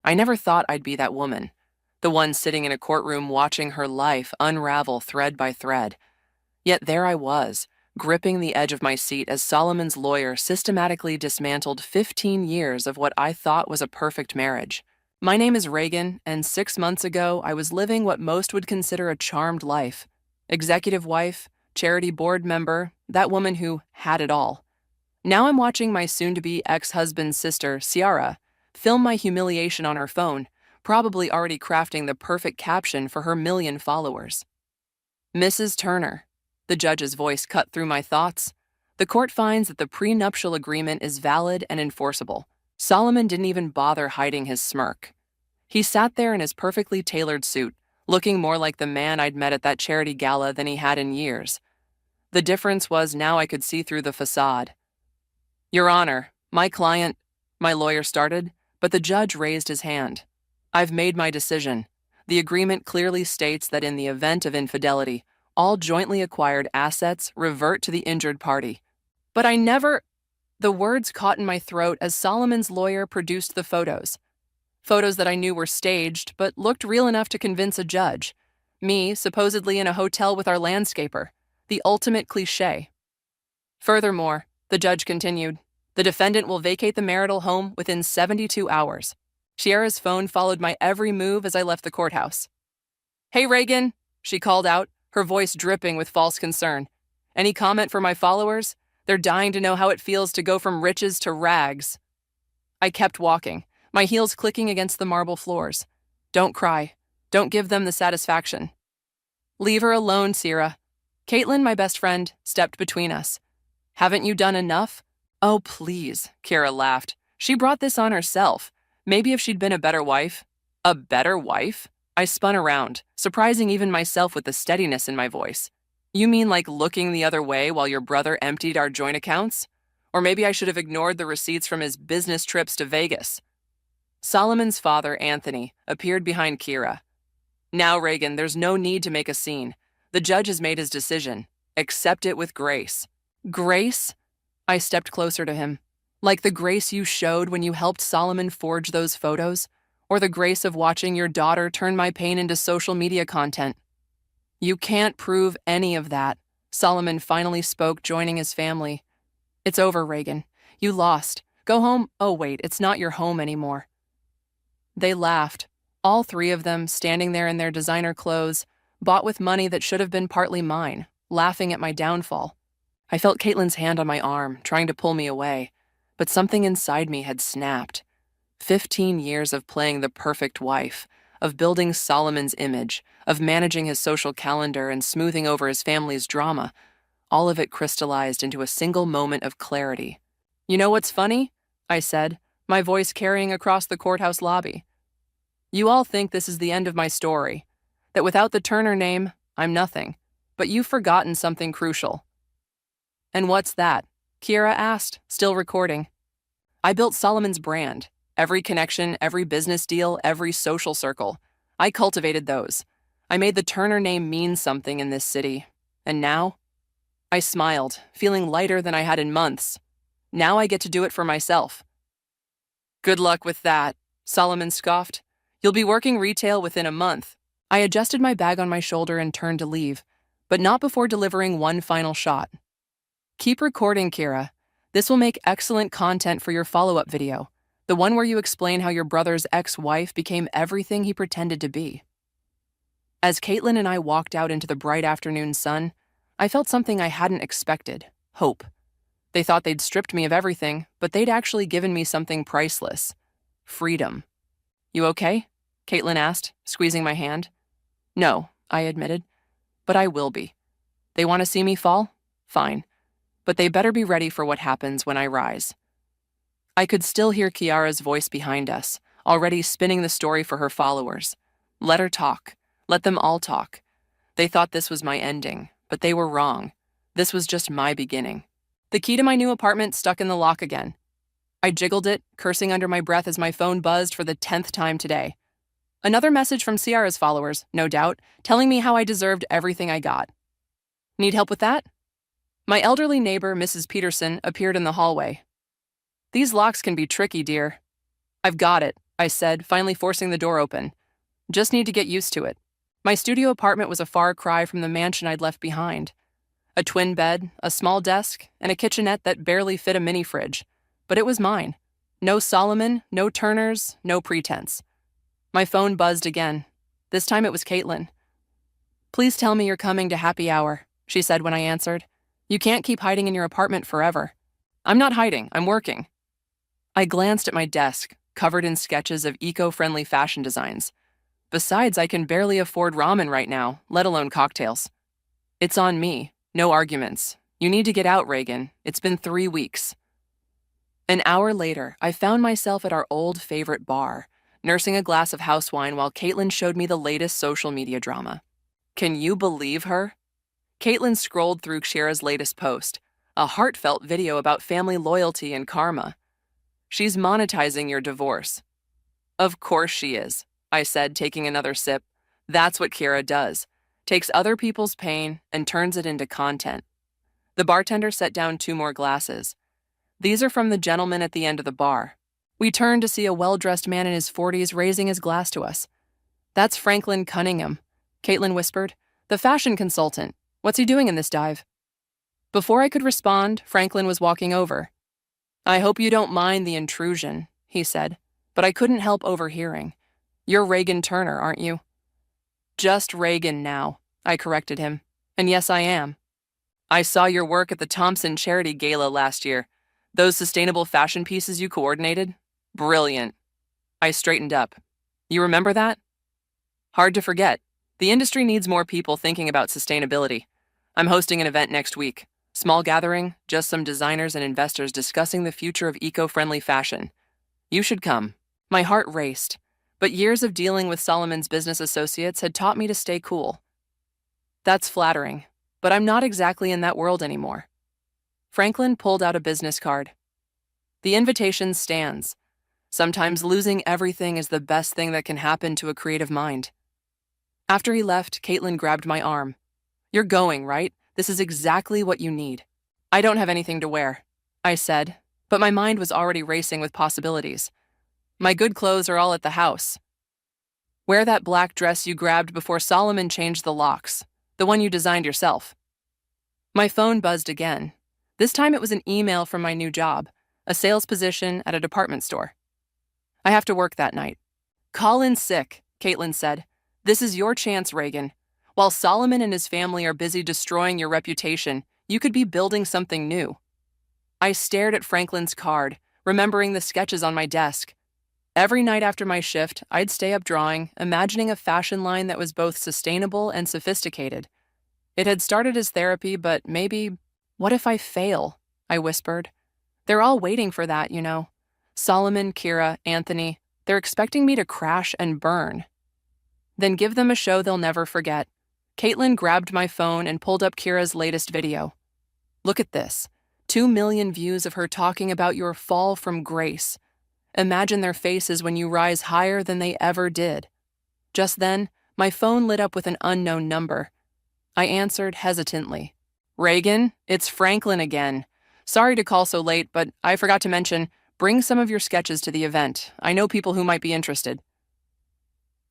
I never thought I'd be that woman, the one sitting in a courtroom watching her life unravel thread by thread. Yet there I was, gripping the edge of my seat as Solomon's lawyer systematically dismantled 15 years of what I thought was a perfect marriage. My name is Reagan, and 6 months ago, I was living what most would consider a charmed life. Executive wife, charity board member, that woman who had it all. Now I'm watching my soon-to-be ex-husband's sister, Ciara, film my humiliation on her phone, probably already crafting the perfect caption for her million followers. Mrs. Turner. The judge's voice cut through my thoughts. The court finds that the prenuptial agreement is valid and enforceable. Solomon didn't even bother hiding his smirk. He sat there in his perfectly tailored suit, looking more like the man I'd met at that charity gala than he had in years. The difference was now I could see through the facade. Your Honor, my lawyer started, but the judge raised his hand. I've made my decision. The agreement clearly states that in the event of infidelity, all jointly acquired assets revert to the injured party. But I never... The words caught in my throat as Solomon's lawyer produced the photos. Photos that I knew were staged, but looked real enough to convince a judge. Me, supposedly in a hotel with our landscaper. The ultimate cliché. Furthermore, the judge continued, the defendant will vacate the marital home within 72 hours. Ciara's phone followed my every move as I left the courthouse. Hey, Reagan, she called out, her voice dripping with false concern. Any comment for my followers? They're dying to know how it feels to go from riches to rags. I kept walking, my heels clicking against the marble floors. Don't cry. Don't give them the satisfaction. Leave her alone, Ciara. Caitlin, my best friend, stepped between us. Haven't you done enough? Oh, please, Ciara laughed. She brought this on herself. Maybe if she'd been a better wife. A better wife? I spun around, surprising even myself with the steadiness in my voice. You mean like looking the other way while your brother emptied our joint accounts? Or maybe I should have ignored the receipts from his business trips to Vegas. Solomon's father, Anthony, appeared behind Ciara. Now, Reagan, there's no need to make a scene. The judge has made his decision. Accept it with grace. Grace? I stepped closer to him. Like the grace you showed when you helped Solomon forge those photos? Or the grace of watching your daughter turn my pain into social media content? You can't prove any of that. Solomon finally spoke, joining his family. It's over, Reagan. You lost. Go home. Oh, wait, it's not your home anymore. They laughed, all three of them standing there in their designer clothes, bought with money that should have been partly mine, laughing at my downfall. I felt Caitlin's hand on my arm, trying to pull me away, but something inside me had snapped. 15 years of playing the perfect wife, of building Solomon's image, of managing his social calendar and smoothing over his family's drama, all of it crystallized into a single moment of clarity. You know what's funny? I said, my voice carrying across the courthouse lobby. You all think this is the end of my story, that without the Turner name, I'm nothing, but you've forgotten something crucial. And what's that? Ciara asked, still recording. I built Solomon's brand. Every connection, every business deal, every social circle. I cultivated those. I made the Turner name mean something in this city. And now? I smiled, feeling lighter than I had in months. Now I get to do it for myself. Good luck with that, Solomon scoffed. You'll be working retail within a month. I adjusted my bag on my shoulder and turned to leave, but not before delivering one final shot. Keep recording, Ciara. This will make excellent content for your follow-up video, the one where you explain how your brother's ex-wife became everything he pretended to be. As Caitlin and I walked out into the bright afternoon sun, I felt something I hadn't expected, hope. They thought they'd stripped me of everything, but they'd actually given me something priceless. Freedom. You okay? Caitlin asked, squeezing my hand. No, I admitted, but I will be. They want to see me fall? Fine. But they better be ready for what happens when I rise. I could still hear Ciara's voice behind us, already spinning the story for her followers. Let her talk. Let them all talk. They thought this was my ending, but they were wrong. This was just my beginning. The key to my new apartment stuck in the lock again. I jiggled it, cursing under my breath as my phone buzzed for the 10th time today. Another message from Ciara's followers, no doubt, telling me how I deserved everything I got. Need help with that? My elderly neighbor, Mrs. Peterson, appeared in the hallway. These locks can be tricky, dear. I've got it, I said, finally forcing the door open. Just need to get used to it. My studio apartment was a far cry from the mansion I'd left behind. A twin bed, a small desk, and a kitchenette that barely fit a mini fridge. But it was mine. No Solomon, no Turners, no pretense. My phone buzzed again. This time it was Caitlin. "Please tell me you're coming to happy hour," she said when I answered. "You can't keep hiding in your apartment forever." "I'm not hiding, I'm working." I glanced at my desk, covered in sketches of eco-friendly fashion designs. Besides, I can barely afford ramen right now, let alone cocktails. "It's on me. No arguments. You need to get out, Reagan. It's been 3 weeks." An hour later, I found myself at our old favorite bar, nursing a glass of house wine while Caitlin showed me the latest social media drama. Can you believe her? Caitlin scrolled through Shira's latest post, a heartfelt video about family loyalty and karma. "She's monetizing your divorce." "Of course she is," I said, taking another sip. "That's what Kira does. Takes other people's pain and turns it into content." The bartender set down 2 more glasses. "These are from the gentleman at the end of the bar." We turned to see a well-dressed man in his 40s raising his glass to us. "That's Franklin Cunningham," Caitlin whispered. "The fashion consultant. What's he doing in this dive?" Before I could respond, Franklin was walking over. "I hope you don't mind the intrusion," he said, but I couldn't help overhearing. "You're Reagan Turner, aren't you?" "Just Reagan now," I corrected him. "And yes, I am. I saw your work at the Thompson Charity Gala last year. Those sustainable fashion pieces you coordinated? Brilliant." I straightened up. "You remember that?" "Hard to forget. The industry needs more people thinking about sustainability. I'm hosting an event next week. Small gathering, just some designers and investors discussing the future of eco-friendly fashion. You should come." My heart raced, but years of dealing with Solomon's business associates had taught me to stay cool. "That's flattering, but I'm not exactly in that world anymore." Franklin pulled out a business card. "The invitation stands. Sometimes losing everything is the best thing that can happen to a creative mind." After he left, Caitlin grabbed my arm. "You're going, right? This is exactly what you need." "I don't have anything to wear," I said, but my mind was already racing with possibilities. "My good clothes are all at the house." "Wear that black dress you grabbed before Solomon changed the locks, the one you designed yourself." My phone buzzed again. This time it was an email from my new job, a sales position at a department store. "I have to work that night." "Call in sick," Caitlin said. "This is your chance, Reagan. While Solomon and his family are busy destroying your reputation, you could be building something new." I stared at Franklin's card, remembering the sketches on my desk. Every night after my shift, I'd stay up drawing, imagining a fashion line that was both sustainable and sophisticated. It had started as therapy, but maybe, what if I fail? I whispered. "They're all waiting for that, you know. Solomon, Kira, Anthony, they're expecting me to crash and burn." "Then give them a show they'll never forget." Caitlin grabbed my phone and pulled up Kira's latest video. "Look at this. 2 million views of her talking about your fall from grace. Imagine their faces when you rise higher than they ever did." Just then, my phone lit up with an unknown number. I answered hesitantly. "Reagan, it's Franklin again. Sorry to call so late, but I forgot to mention, bring some of your sketches to the event. I know people who might be interested."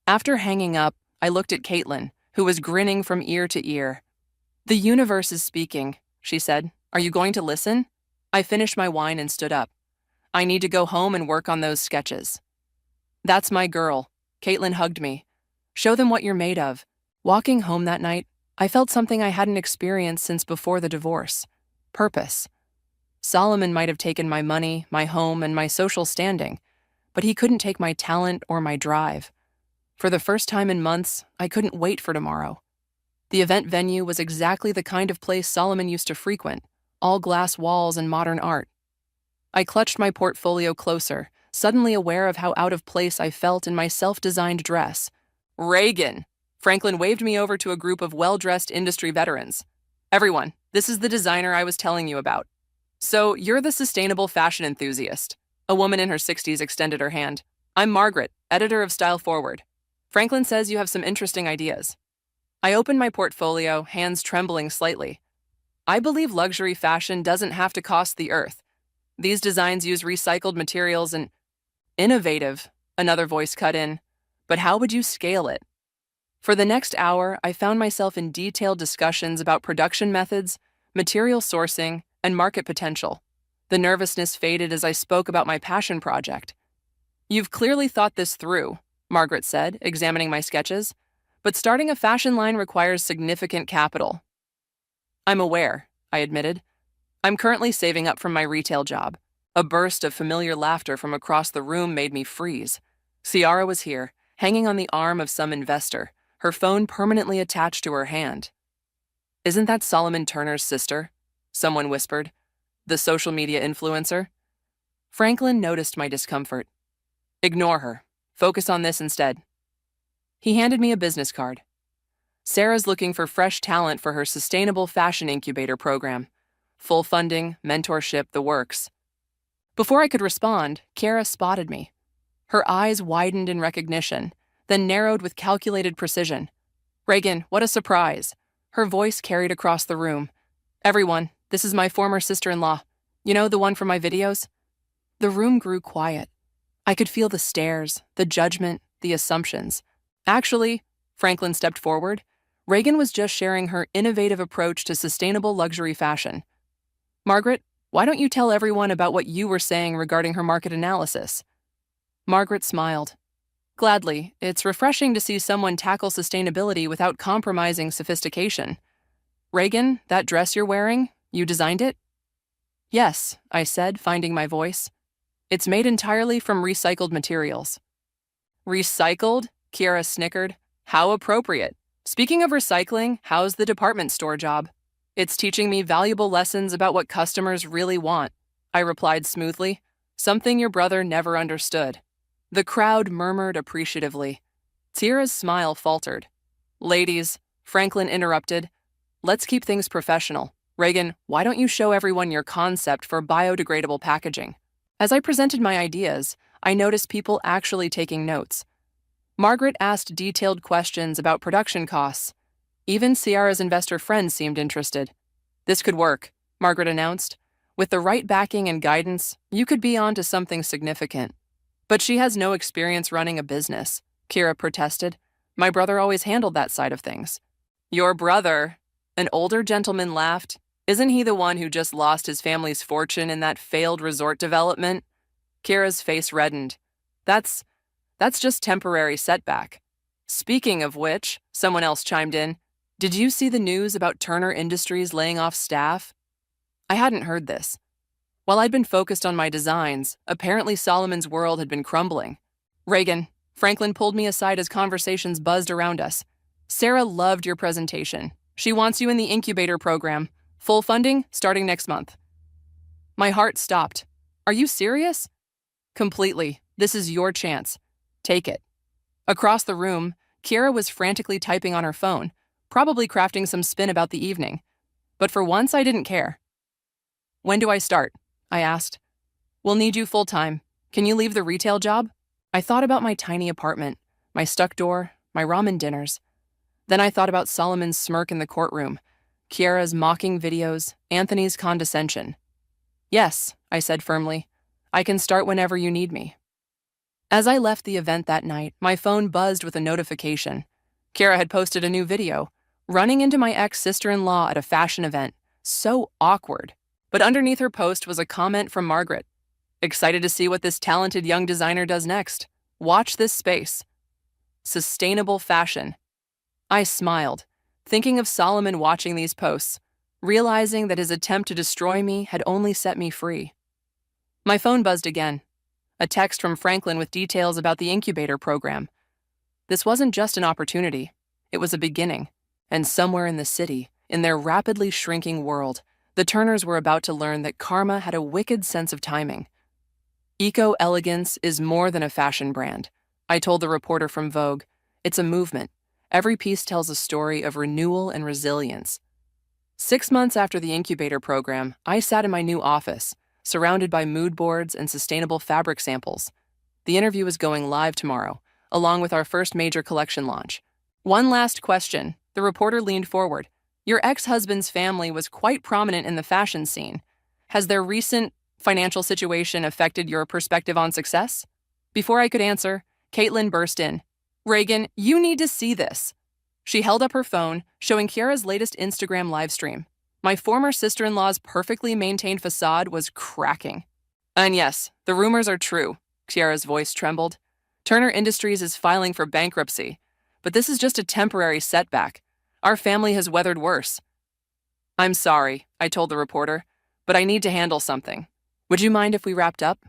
After hanging up, I looked at Caitlin, who was grinning from ear to ear. "The universe is speaking," she said. "Are you going to listen?" I finished my wine and stood up. "I need to go home and work on those sketches." "That's my girl." Caitlin hugged me. "Show them what you're made of." Walking home that night, I felt something I hadn't experienced since before the divorce. Purpose. Solomon might have taken my money, my home, and my social standing, but he couldn't take my talent or my drive. For the first time in months, I couldn't wait for tomorrow. The event venue was exactly the kind of place Solomon used to frequent, all glass walls and modern art. I clutched my portfolio closer, suddenly aware of how out of place I felt in my self-designed dress. "Reagan!" Franklin waved me over to a group of well-dressed industry veterans. "Everyone, this is the designer I was telling you about." "So, you're the sustainable fashion enthusiast." A woman in her 60s extended her hand. "I'm Margaret, editor of Style Forward. Franklin says you have some interesting ideas." I opened my portfolio, hands trembling slightly. "I believe luxury fashion doesn't have to cost the earth. These designs use recycled materials and..." "Innovative," Another voice cut in. But how would you scale it? For the next hour, I found myself in detailed discussions about production methods, material sourcing, and market potential. The nervousness faded as I spoke about my passion project. You've clearly thought this through, Margaret said, examining my sketches, but starting a fashion line requires significant capital. I'm aware, I admitted. I'm currently saving up from my retail job. A burst of familiar laughter from across the room made me freeze. Ciara was here, hanging on the arm of some investor, her phone permanently attached to her hand. Isn't that Solomon Turner's sister? Someone whispered. The social media influencer? Franklin noticed my discomfort. Ignore her. Focus on this instead. He handed me a business card. Sarah's looking for fresh talent for her Sustainable Fashion Incubator program. Full funding, mentorship, the works. Before I could respond, Kiara spotted me. Her eyes widened in recognition, then narrowed with calculated precision. Reagan, what a surprise. Her voice carried across the room. Everyone, this is my former sister-in-law. You know, the one from my videos? The room grew quiet. I could feel the stares, the judgment, the assumptions. Actually, Franklin stepped forward. Reagan was just sharing her innovative approach to sustainable luxury fashion. Margaret, why don't you tell everyone about what you were saying regarding her market analysis? Margaret smiled. Gladly, it's refreshing to see someone tackle sustainability without compromising sophistication. Reagan, that dress you're wearing, you designed it? Yes, I said, finding my voice. It's made entirely from recycled materials. Recycled? Kiara snickered. How appropriate. Speaking of recycling, how's the department store job? It's teaching me valuable lessons about what customers really want, I replied smoothly, something your brother never understood. The crowd murmured appreciatively. Tira's smile faltered. Ladies, Franklin interrupted, let's keep things professional. Reagan, why don't you show everyone your concept for biodegradable packaging? As I presented my ideas, I noticed people actually taking notes. Margaret asked detailed questions about production costs. Even Ciara's investor friends seemed interested. This could work, Margaret announced. With the right backing and guidance, you could be on to something significant. But she has no experience running a business, Kira protested. My brother always handled that side of things. Your brother? An older gentleman laughed. Isn't he the one who just lost his family's fortune in that failed resort development? Kira's face reddened. That's just temporary setback. Speaking of which, someone else chimed in. Did you see the news about Turner Industries laying off staff? I hadn't heard this. While I'd been focused on my designs, apparently Solomon's world had been crumbling. Reagan, Franklin pulled me aside as conversations buzzed around us. Sarah loved your presentation. She wants you in the incubator program. Full funding starting next month. My heart stopped. Are you serious? Completely. This is your chance. Take it. Across the room, Kiara was frantically typing on her phone, probably crafting some spin about the evening. But for once, I didn't care. When do I start? I asked. We'll need you full-time. Can you leave the retail job? I thought about my tiny apartment, my stuck door, my ramen dinners. Then I thought about Solomon's smirk in the courtroom, Kiara's mocking videos, Anthony's condescension. Yes, I said firmly. I can start whenever you need me. As I left the event that night, my phone buzzed with a notification. Kiara had posted a new video, running into my ex-sister-in-law at a fashion event. So awkward. But underneath her post was a comment from Margaret. Excited to see what this talented young designer does next. Watch this space. Sustainable fashion. I smiled, thinking of Solomon watching these posts, realizing that his attempt to destroy me had only set me free. My phone buzzed again. A text from Franklin with details about the incubator program. This wasn't just an opportunity. It was a beginning. And somewhere in the city, in their rapidly shrinking world, the Turners were about to learn that karma had a wicked sense of timing. Eco-elegance is more than a fashion brand, I told the reporter from Vogue. It's a movement. Every piece tells a story of renewal and resilience. 6 months after the incubator program, I sat in my new office, surrounded by mood boards and sustainable fabric samples. The interview is going live tomorrow, along with our first major collection launch. One last question. The reporter leaned forward. Your ex-husband's family was quite prominent in the fashion scene. Has their recent financial situation affected your perspective on success? Before I could answer, Caitlin burst in. Reagan, you need to see this. She held up her phone, showing Kiara's latest Instagram livestream. My former sister-in-law's perfectly maintained facade was cracking. And yes, the rumors are true. Kiara's voice trembled. Turner Industries is filing for bankruptcy, but this is just a temporary setback. Our family has weathered worse. I'm sorry, I told the reporter, but I need to handle something. Would you mind if we wrapped up?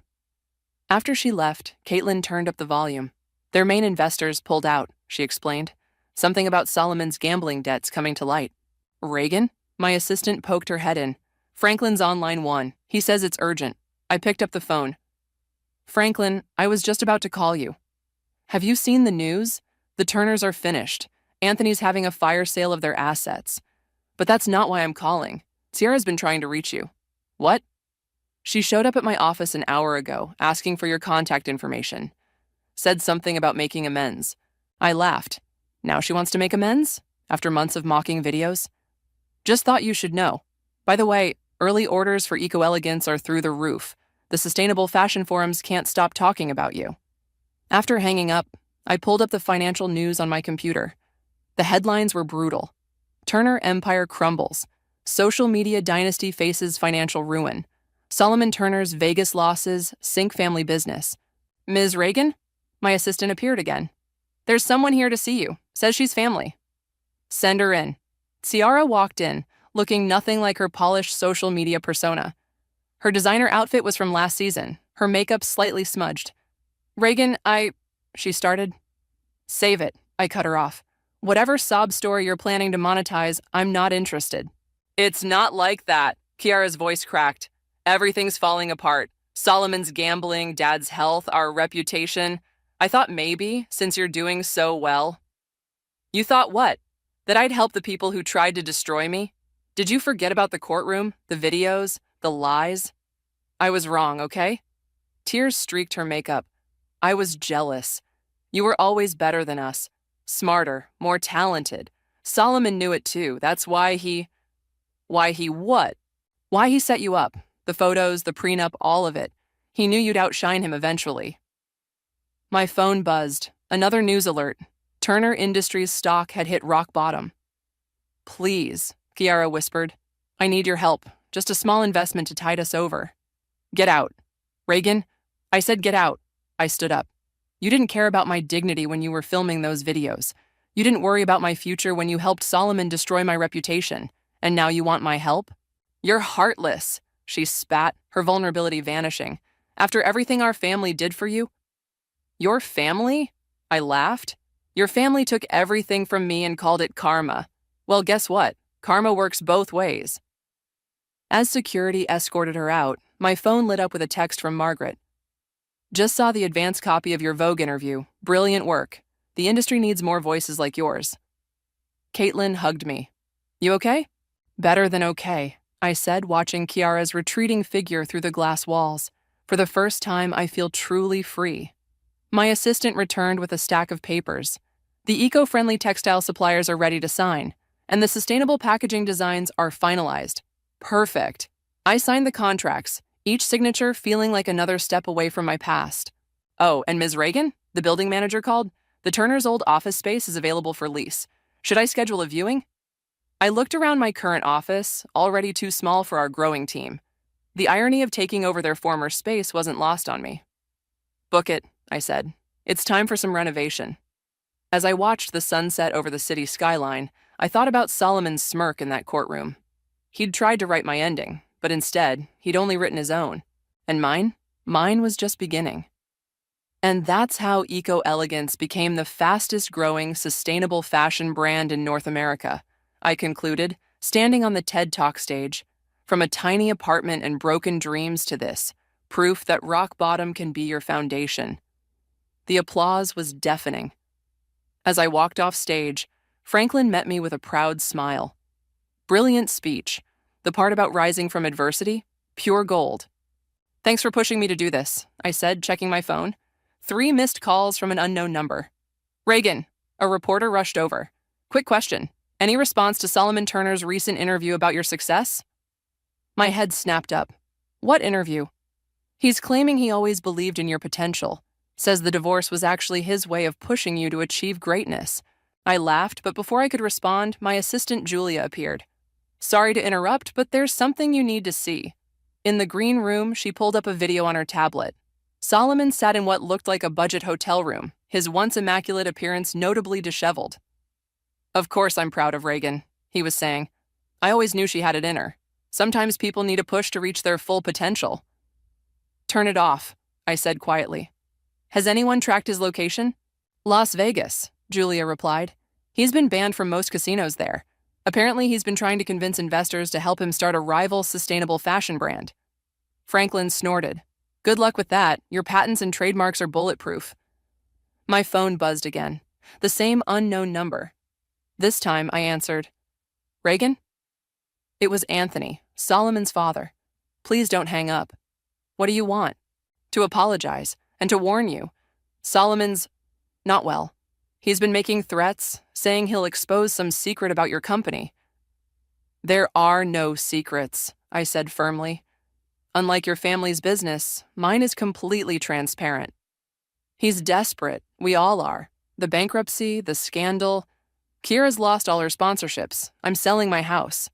After she left, Caitlin turned up the volume. Their main investors pulled out, she explained. Something about Solomon's gambling debts coming to light. Reagan? My assistant poked her head in. Franklin's on line 1. He says it's urgent. I picked up the phone. Franklin, I was just about to call you. Have you seen the news? The Turners are finished. Anthony's having a fire sale of their assets. But that's not why I'm calling. Sierra's been trying to reach you. What? She showed up at my office an hour ago, asking for your contact information. Said something about making amends. I laughed. Now she wants to make amends? After months of mocking videos? Just thought you should know. By the way, early orders for Eco-Elegance are through the roof. The sustainable fashion forums can't stop talking about you. After hanging up, I pulled up the financial news on my computer. The headlines were brutal. Turner Empire crumbles. Social media dynasty faces financial ruin. Solomon Turner's Vegas losses sink family business. Ms. Reagan? My assistant appeared again. There's someone here to see you. Says she's family. Send her in. Ciara walked in, looking nothing like her polished social media persona. Her designer outfit was from last season, her makeup slightly smudged. Reagan, she started. Save it, I cut her off. Whatever sob story you're planning to monetize, I'm not interested. It's not like that, Kiara's voice cracked. Everything's falling apart. Solomon's gambling, Dad's health, our reputation. I thought maybe, since you're doing so well. You thought what? That I'd help the people who tried to destroy me? Did you forget about the courtroom, the videos, the lies? I was wrong, okay? Tears streaked her makeup. I was jealous. You were always better than us. Smarter, more talented. Solomon knew it too. That's why he... Why he what? Why he set you up. The photos, the prenup, all of it. He knew you'd outshine him eventually. My phone buzzed. Another news alert. Turner Industries stock had hit rock bottom. Please, Kiara whispered. I need your help. Just a small investment to tide us over. Get out. Reagan, I said get out. I stood up. You didn't care about my dignity when you were filming those videos. You didn't worry about my future when you helped Solomon destroy my reputation. And now you want my help? You're heartless, she spat, her vulnerability vanishing. After everything our family did for you? Your family? I laughed. Your family took everything from me and called it karma. Well, guess what? Karma works both ways. As security escorted her out, my phone lit up with a text from Margaret. Just saw the advance copy of your Vogue interview. Brilliant work. The industry needs more voices like yours. Caitlin hugged me. You okay? Better than okay, I said, watching Kiara's retreating figure through the glass walls. For the first time, I feel truly free. My assistant returned with a stack of papers. The eco-friendly textile suppliers are ready to sign, and the sustainable packaging designs are finalized. Perfect. I signed the contracts, each signature feeling like another step away from my past. Oh, and Ms. Reagan, the building manager called. The Turner's old office space is available for lease. Should I schedule a viewing? I looked around my current office, already too small for our growing team. The irony of taking over their former space wasn't lost on me. Book it, I said. It's time for some renovation. As I watched the sunset over the city skyline, I thought about Solomon's smirk in that courtroom. He'd tried to write my ending, but instead, he'd only written his own. And mine? Mine was just beginning. And that's how Eco-Elegance became the fastest-growing sustainable fashion brand in North America, I concluded, standing on the TED Talk stage. From a tiny apartment and broken dreams to this, proof that rock bottom can be your foundation. The applause was deafening. As I walked off stage, Franklin met me with a proud smile. Brilliant speech. The part about rising from adversity, pure gold. Thanks for pushing me to do this, I said, checking my phone. 3 missed calls from an unknown number. Reagan, a reporter rushed over. Quick question. Any response to Solomon Turner's recent interview about your success? My head snapped up. What interview? He's claiming he always believed in your potential. Says the divorce was actually his way of pushing you to achieve greatness. I laughed, but before I could respond, my assistant Julia appeared. Sorry to interrupt, but there's something you need to see. In the green room, she pulled up a video on her tablet. Solomon sat in what looked like a budget hotel room, his once immaculate appearance notably disheveled. Of course I'm proud of Reagan, he was saying. I always knew she had it in her. Sometimes people need a push to reach their full potential. Turn it off, I said quietly. Has anyone tracked his location? Las Vegas, Julia replied. He's been banned from most casinos there. Apparently, he's been trying to convince investors to help him start a rival sustainable fashion brand. Franklin snorted. Good luck with that. Your patents and trademarks are bulletproof. My phone buzzed again. The same unknown number. This time, I answered. Reagan? It was Anthony, Solomon's father. Please don't hang up. What do you want? To apologize, and to warn you. Solomon's not well. He's been making threats, saying he'll expose some secret about your company. There are no secrets, I said firmly. Unlike your family's business, mine is completely transparent. He's desperate. We all are. The bankruptcy, the scandal. Kira's lost all her sponsorships. I'm selling my house.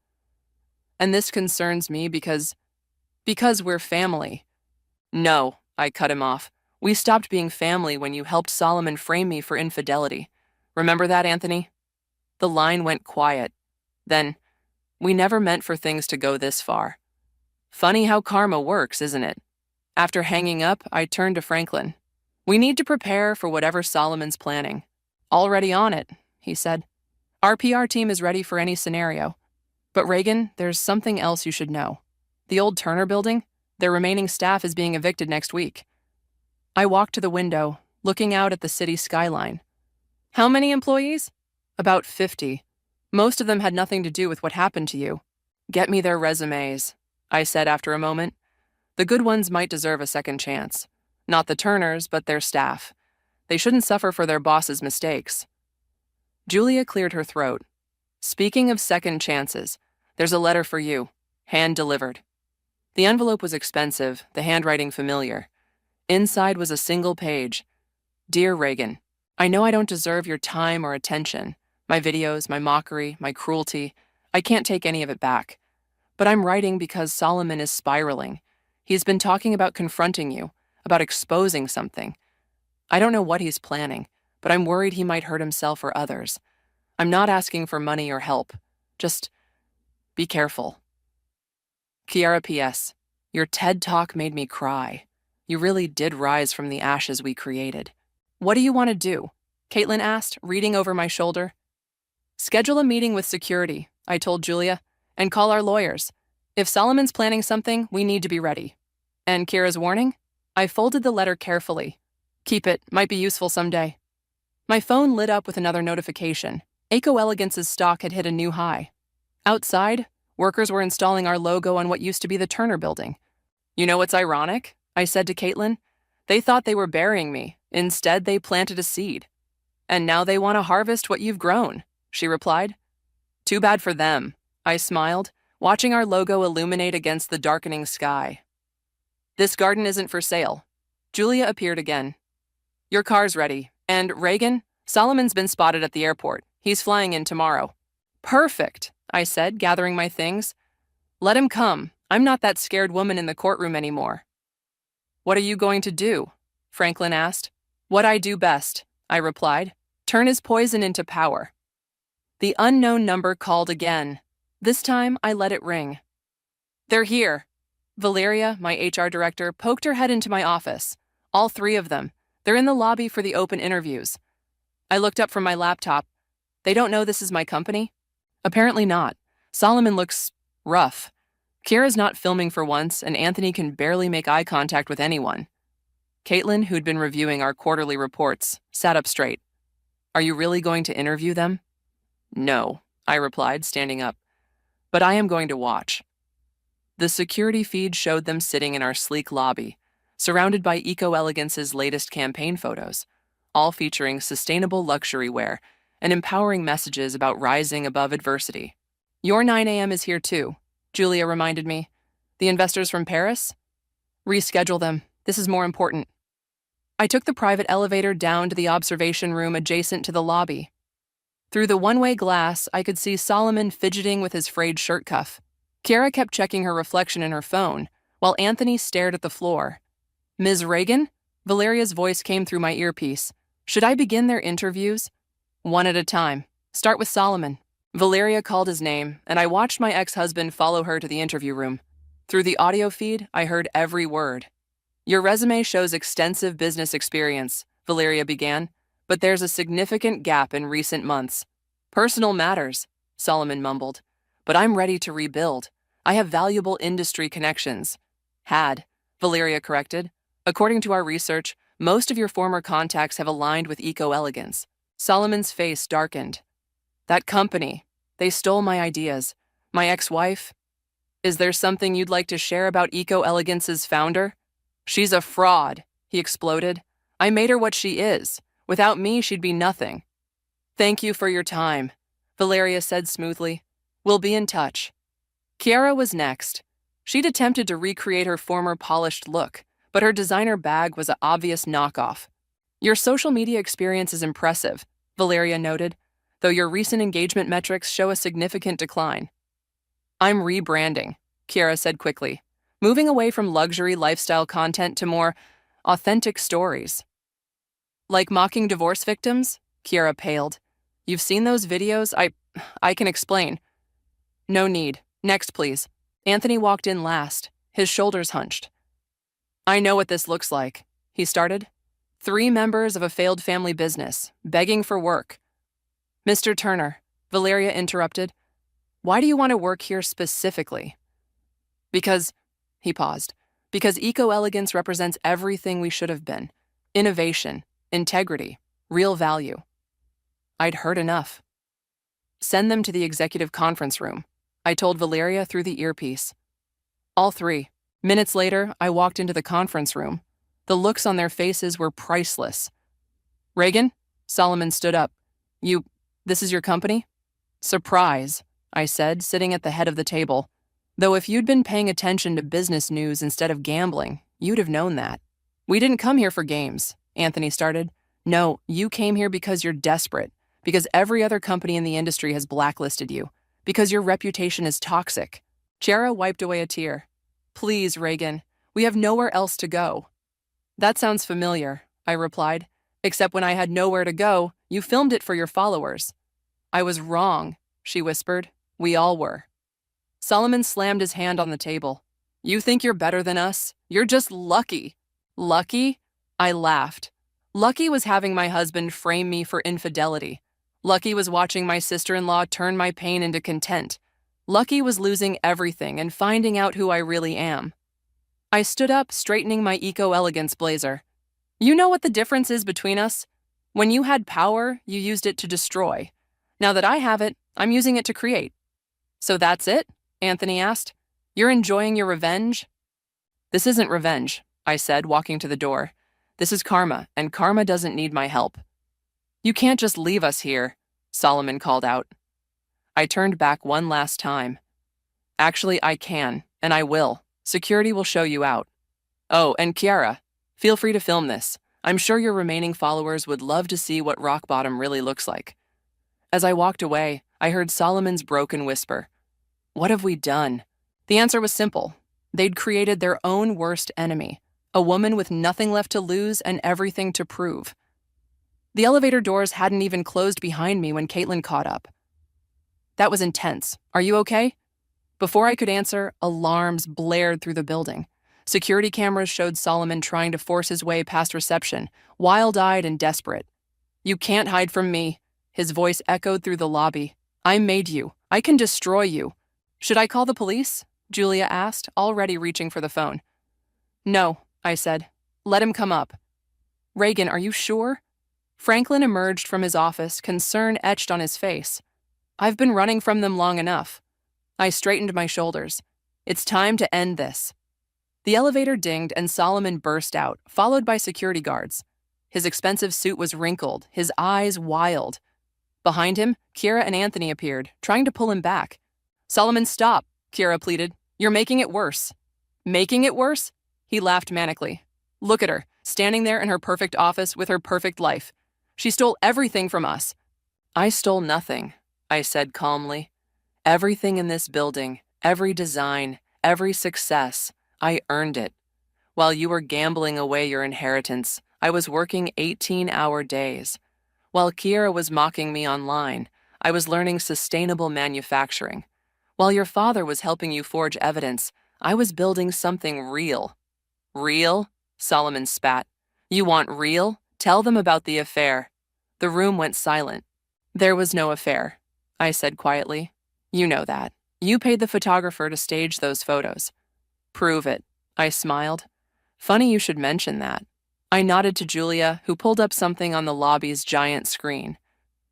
And this concerns me because we're family. No, I cut him off. We stopped being family when you helped Solomon frame me for infidelity. Remember that, Anthony? The line went quiet. Then, we never meant for things to go this far. Funny how karma works, isn't it? After hanging up, I turned to Franklin. We need to prepare for whatever Solomon's planning. Already on it, he said. Our PR team is ready for any scenario. But Reagan, there's something else you should know. The old Turner building, their remaining staff is being evicted next week. I walked to the window, looking out at the city skyline. How many employees? About 50. Most of them had nothing to do with what happened to you. Get me their resumes, I said after a moment. The good ones might deserve a second chance. Not the Turners, but their staff. They shouldn't suffer for their boss's mistakes. Julia cleared her throat. Speaking of second chances, there's a letter for you, hand-delivered. The envelope was expensive, the handwriting familiar. Inside was a single page. Dear Reagan, I know I don't deserve your time or attention. My videos, my mockery, my cruelty. I can't take any of it back. But I'm writing because Solomon is spiraling. He's been talking about confronting you, about exposing something. I don't know what he's planning, but I'm worried he might hurt himself or others. I'm not asking for money or help. Just be careful. Kiara P.S. Your TED Talk made me cry. You really did rise from the ashes we created. What do you want to do? Caitlin asked, reading over my shoulder. Schedule a meeting with security, I told Julia, and call our lawyers. If Solomon's planning something, we need to be ready. And Kira's warning? I folded the letter carefully. Keep it, might be useful someday. My phone lit up with another notification. Eco Elegance's stock had hit a new high. Outside, workers were installing our logo on what used to be the Turner building. You know what's ironic? I said to Caitlin. They thought they were burying me. Instead, they planted a seed. And now they want to harvest what you've grown, she replied. Too bad for them, I smiled, watching our logo illuminate against the darkening sky. This garden isn't for sale. Julia appeared again. Your car's ready. And Reagan, Solomon's been spotted at the airport. He's flying in tomorrow. Perfect, I said, gathering my things. Let him come. I'm not that scared woman in the courtroom anymore. What are you going to do? Franklin asked. What I do best, I replied. Turn his poison into power. The unknown number called again. This time, I let it ring. They're here. Valeria, my HR director, poked her head into my office. All three of them. They're in the lobby for the open interviews. I looked up from my laptop. They don't know this is my company? Apparently not. Solomon looks rough. Kira's not filming for once, and Anthony can barely make eye contact with anyone. Caitlin, who'd been reviewing our quarterly reports, sat up straight. Are you really going to interview them? No, I replied, standing up. But I am going to watch. The security feed showed them sitting in our sleek lobby, surrounded by Eco Elegance's latest campaign photos, all featuring sustainable luxury wear and empowering messages about rising above adversity. Your 9 a.m. is here too, Julia reminded me. The investors from Paris? Reschedule them. This is more important. I took the private elevator down to the observation room adjacent to the lobby. Through the one-way glass, I could see Solomon fidgeting with his frayed shirt cuff. Kiara kept checking her reflection in her phone, while Anthony stared at the floor. Ms. Reagan? Valeria's voice came through my earpiece. Should I begin their interviews? One at a time. Start with Solomon. Valeria called his name, and I watched my ex-husband follow her to the interview room. Through the audio feed, I heard every word. Your resume shows extensive business experience, Valeria began, but there's a significant gap in recent months. Personal matters, Solomon mumbled. But I'm ready to rebuild. I have valuable industry connections. Had, Valeria corrected. According to our research, most of your former contacts have aligned with Eco-Elegance. Solomon's face darkened. That company, they stole my ideas. My ex-wife? Is there something you'd like to share about Eco-Elegance's founder? She's a fraud, he exploded. I made her what she is. Without me, she'd be nothing. Thank you for your time, Valeria said smoothly. We'll be in touch. Kiara was next. She'd attempted to recreate her former polished look, but her designer bag was an obvious knockoff. Your social media experience is impressive, Valeria noted, though your recent engagement metrics show a significant decline. I'm rebranding, Kiara said quickly, moving away from luxury lifestyle content to more authentic stories. Like mocking divorce victims? Kiara paled. You've seen those videos? I can explain. No need. Next, please. Anthony walked in last, his shoulders hunched. I know what this looks like, he started. 3 members of a failed family business, begging for work. Mr. Turner, Valeria interrupted. Why do you want to work here specifically? Because, he paused, because Eco-Elegance represents everything we should have been. Innovation, integrity, real value. I'd heard enough. Send them to the executive conference room, I told Valeria through the earpiece. All 3. Minutes later, I walked into the conference room. The looks on their faces were priceless. Reagan? Solomon stood up. This is your company? Surprise, I said, sitting at the head of the table. Though if you'd been paying attention to business news instead of gambling, you'd have known that. We didn't come here for games, Anthony started. No, you came here because you're desperate, because every other company in the industry has blacklisted you, because your reputation is toxic. Kiara wiped away a tear. Please, Reagan, we have nowhere else to go. That sounds familiar, I replied, except when I had nowhere to go, you filmed it for your followers. I was wrong, she whispered. We all were. Solomon slammed his hand on the table. You think you're better than us? You're just lucky. Lucky? I laughed. Lucky was having my husband frame me for infidelity. Lucky was watching my sister-in-law turn my pain into content. Lucky was losing everything and finding out who I really am. I stood up, straightening my Eco-Elegance blazer. You know what the difference is between us? When you had power, you used it to destroy. Now that I have it, I'm using it to create. So that's it? Anthony asked. You're enjoying your revenge? This isn't revenge, I said, walking to the door. This is karma, and karma doesn't need my help. You can't just leave us here, Solomon called out. I turned back one last time. Actually, I can, and I will. Security will show you out. Oh, and Kiara, feel free to film this. I'm sure your remaining followers would love to see what rock bottom really looks like. As I walked away, I heard Solomon's broken whisper. What have we done? The answer was simple. They'd created their own worst enemy, a woman with nothing left to lose and everything to prove. The elevator doors hadn't even closed behind me when Caitlin caught up. That was intense. Are you okay? Before I could answer, alarms blared through the building. Security cameras showed Solomon trying to force his way past reception, wild-eyed and desperate. You can't hide from me, his voice echoed through the lobby. I made you. I can destroy you. Should I call the police? Julia asked, already reaching for the phone. No, I said. Let him come up. Reagan, are you sure? Franklin emerged from his office, concern etched on his face. I've been running from them long enough. I straightened my shoulders. It's time to end this. The elevator dinged and Solomon burst out, followed by security guards. His expensive suit was wrinkled, his eyes wild. Behind him, Kiara and Anthony appeared, trying to pull him back. Solomon, stop, Kiara pleaded. You're making it worse. Making it worse? He laughed manically. Look at her. standing there in her perfect office with her perfect life. She stole everything from us. I stole nothing, I said calmly. Everything in this building, every design, every success, I earned it. While you were gambling away your inheritance, I was working 18-hour days. While Kiera was mocking me online, I was learning sustainable manufacturing. While your father was helping you forge evidence, I was building something real. Real? Solomon spat. You want real? Tell them about the affair. The room went silent. There was no affair, I said quietly. You know that. You paid the photographer to stage those photos. Prove it, I smiled. Funny you should mention that. I nodded to Julia, who pulled up something on the lobby's giant screen.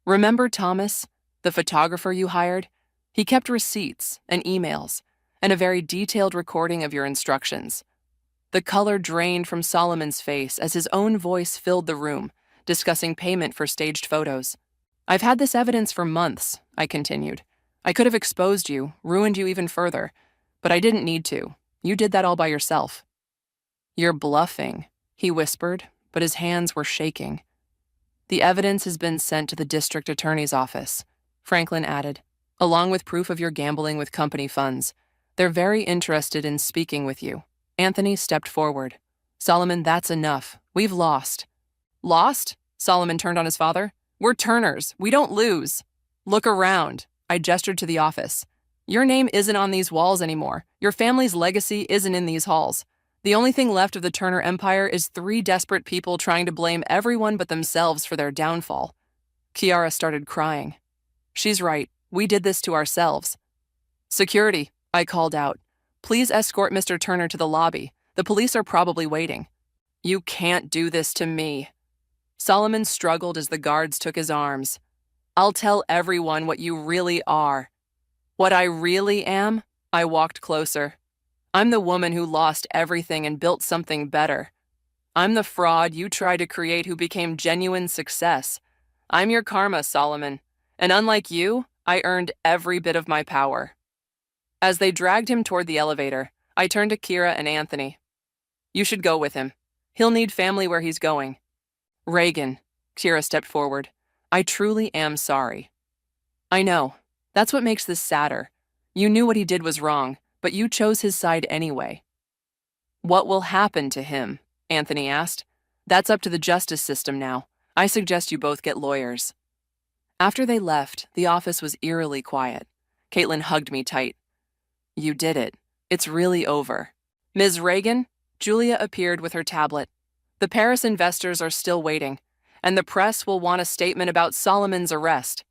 Remember Thomas, the photographer you hired? He kept receipts and emails, and a very detailed recording of your instructions. The color drained from Solomon's face as his own voice filled the room, discussing payment for staged photos. I've had this evidence for months, I continued. I could have exposed you, ruined you even further, but I didn't need to. You did that all by yourself. You're bluffing, he whispered, but his hands were shaking. The evidence has been sent to the district attorney's office, Franklin added, along with proof of your gambling with company funds. They're very interested in speaking with you. Anthony stepped forward. Solomon, that's enough. We've lost. Lost? Solomon turned on his father. We're Turners. We don't lose. Look around. I gestured to the office. Your name isn't on these walls anymore. Your family's legacy isn't in these halls. The only thing left of the Turner Empire is 3 desperate people trying to blame everyone but themselves for their downfall. Kiara started crying. She's right. We did this to ourselves. Security, I called out. Please escort Mr. Turner to the lobby. The police are probably waiting. You can't do this to me. Solomon struggled as the guards took his arms. I'll tell everyone what you really are. What I really am? I walked closer. I'm the woman who lost everything and built something better. I'm the fraud you tried to create who became genuine success. I'm your karma, Solomon. And unlike you, I earned every bit of my power. As they dragged him toward the elevator, I turned to Kiera and Anthony. You should go with him. He'll need family where he's going. Reagan, Kiera stepped forward. I truly am sorry. I know. That's what makes this sadder. You knew what he did was wrong, but you chose his side anyway. What will happen to him? Anthony asked. That's up to the justice system now. I suggest you both get lawyers. After they left, the office was eerily quiet. Caitlin hugged me tight. You did it. It's really over. Ms. Reagan, Julia appeared with her tablet. The Paris investors are still waiting, and the press will want a statement about Solomon's arrest.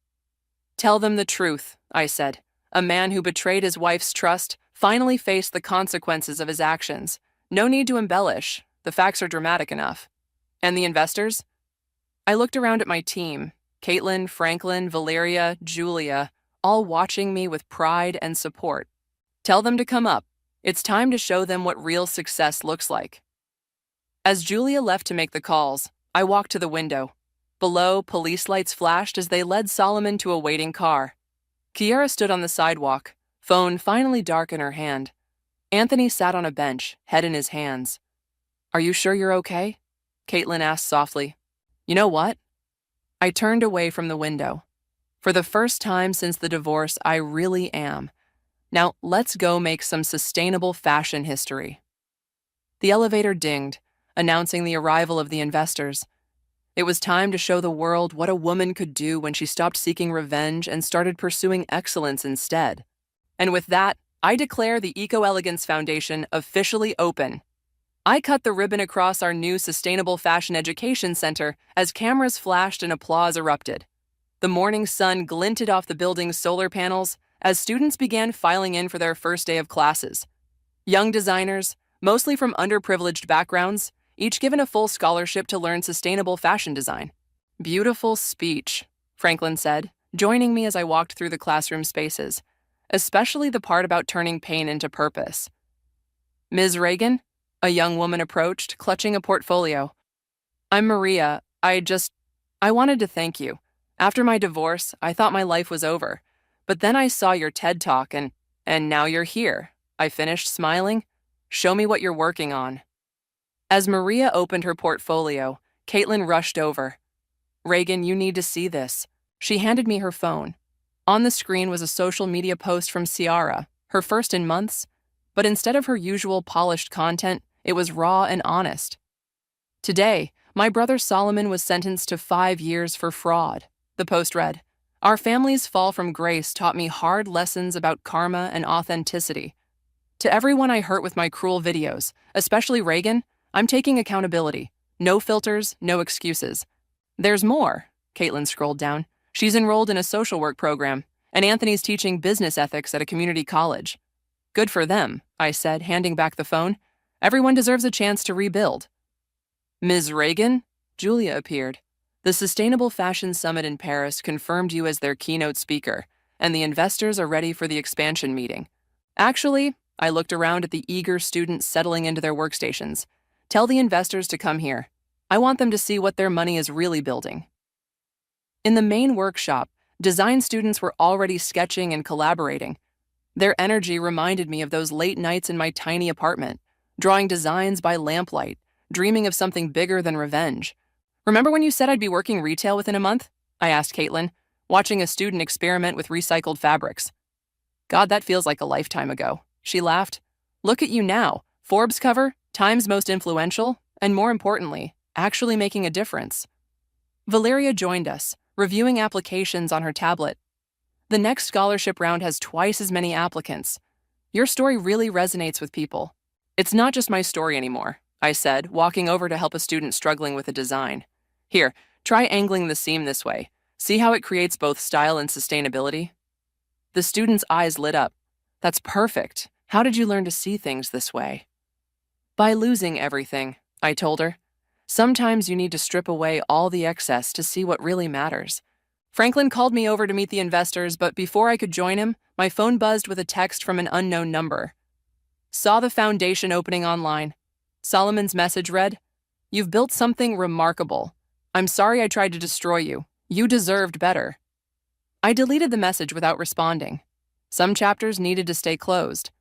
Tell them the truth, I said. A man who betrayed his wife's trust finally faced the consequences of his actions. No need to embellish. The facts are dramatic enough. And the investors? I looked around at my team, Caitlin, Franklin, Valeria, Julia, all watching me with pride and support. Tell them to come up. It's time to show them what real success looks like. As Julia left to make the calls, I walked to the window. Below, police lights flashed as they led Solomon to a waiting car. Kiera stood on the sidewalk, phone finally dark in her hand. Anthony sat on a bench, head in his hands. Are you sure you're okay? Caitlin asked softly. You know what? I turned away from the window. For the first time since the divorce, I really am. Now, let's go make some sustainable fashion history. The elevator dinged, announcing the arrival of the investors. It was time to show the world what a woman could do when she stopped seeking revenge and started pursuing excellence instead. And with that, I declare the Eco-Elegance Foundation officially open. I cut the ribbon across our new Sustainable Fashion Education Center as cameras flashed and applause erupted. The morning sun glinted off the building's solar panels as students began filing in for their first day of classes. Young designers, mostly from underprivileged backgrounds, each given a full scholarship to learn sustainable fashion design. Beautiful speech, Franklin said, joining me as I walked through the classroom spaces, especially the part about turning pain into purpose. Ms. Reagan? A young woman approached, clutching a portfolio. I'm Maria. I wanted to thank you. After my divorce, I thought my life was over. But then I saw your TED Talk and now you're here. I finished smiling. Show me what you're working on. As Maria opened her portfolio, Caitlin rushed over. Reagan, you need to see this. She handed me her phone. On the screen was a social media post from Ciara, her first in months, but instead of her usual polished content, it was raw and honest. Today, my brother Solomon was sentenced to 5 years for fraud, the post read. Our family's fall from grace taught me hard lessons about karma and authenticity. To everyone I hurt with my cruel videos, especially Reagan, I'm taking accountability. No filters, no excuses. There's more, Caitlin scrolled down. She's enrolled in a social work program, and Anthony's teaching business ethics at a community college. Good for them, I said, handing back the phone. Everyone deserves a chance to rebuild. Ms. Reagan? Julia appeared. The Sustainable Fashion Summit in Paris confirmed you as their keynote speaker, and the investors are ready for the expansion meeting. Actually, I looked around at the eager students settling into their workstations. Tell the investors to come here. I want them to see what their money is really building. In the main workshop, design students were already sketching and collaborating. Their energy reminded me of those late nights in my tiny apartment, drawing designs by lamplight, dreaming of something bigger than revenge. Remember when you said I'd be working retail within a month? I asked Caitlin, watching a student experiment with recycled fabrics. God, that feels like a lifetime ago. She laughed. Look at you now. Forbes cover, Time's Most Influential, and more importantly, actually making a difference. Valeria joined us, reviewing applications on her tablet. The next scholarship round has twice as many applicants. Your story really resonates with people. It's not just my story anymore, I said, walking over to help a student struggling with a design. Here, try angling the seam this way. See how it creates both style and sustainability? The student's eyes lit up. That's perfect. How did you learn to see things this way? By losing everything, I told her. Sometimes you need to strip away all the excess to see what really matters. Franklin called me over to meet the investors, but before I could join him, my phone buzzed with a text from an unknown number. Saw the foundation opening online. Solomon's message read, "You've built something remarkable. I'm sorry I tried to destroy you. You deserved better." I deleted the message without responding. Some chapters needed to stay closed.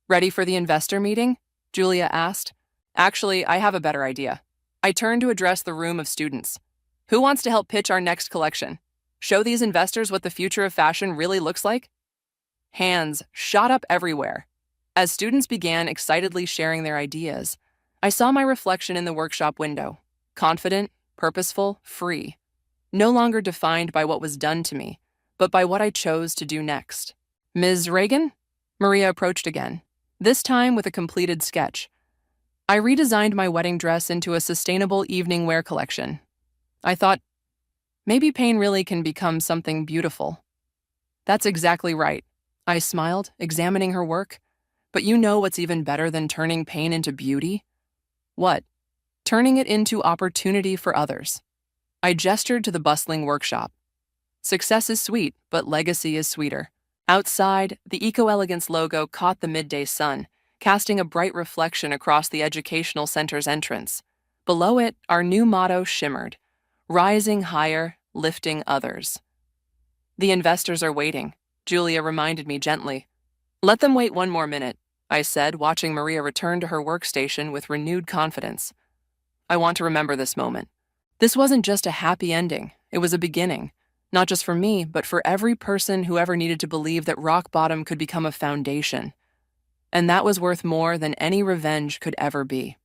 Ready for the investor meeting? Julia asked. Actually, I have a better idea. I turned to address the room of students. Who wants to help pitch our next collection? Show these investors what the future of fashion really looks like? Hands shot up everywhere. As students began excitedly sharing their ideas, I saw my reflection in the workshop window, confident, purposeful, free, no longer defined by what was done to me, but by what I chose to do next. Ms. Reagan? Maria approached again, this time with a completed sketch. I redesigned my wedding dress into a sustainable evening wear collection. I thought, maybe pain really can become something beautiful. That's exactly right. I smiled, examining her work. But you know what's even better than turning pain into beauty? What? Turning it into opportunity for others. I gestured to the bustling workshop. Success is sweet, but legacy is sweeter. Outside, the Eco-Elegance logo caught the midday sun, casting a bright reflection across the educational center's entrance. Below it, our new motto shimmered, rising higher, lifting others. The investors are waiting, Julia reminded me gently. Let them wait 1 more minute, I said, watching Maria return to her workstation with renewed confidence. I want to remember this moment. This wasn't just a happy ending, it was a beginning. Not just for me, but for every person who ever needed to believe that rock bottom could become a foundation. And that was worth more than any revenge could ever be.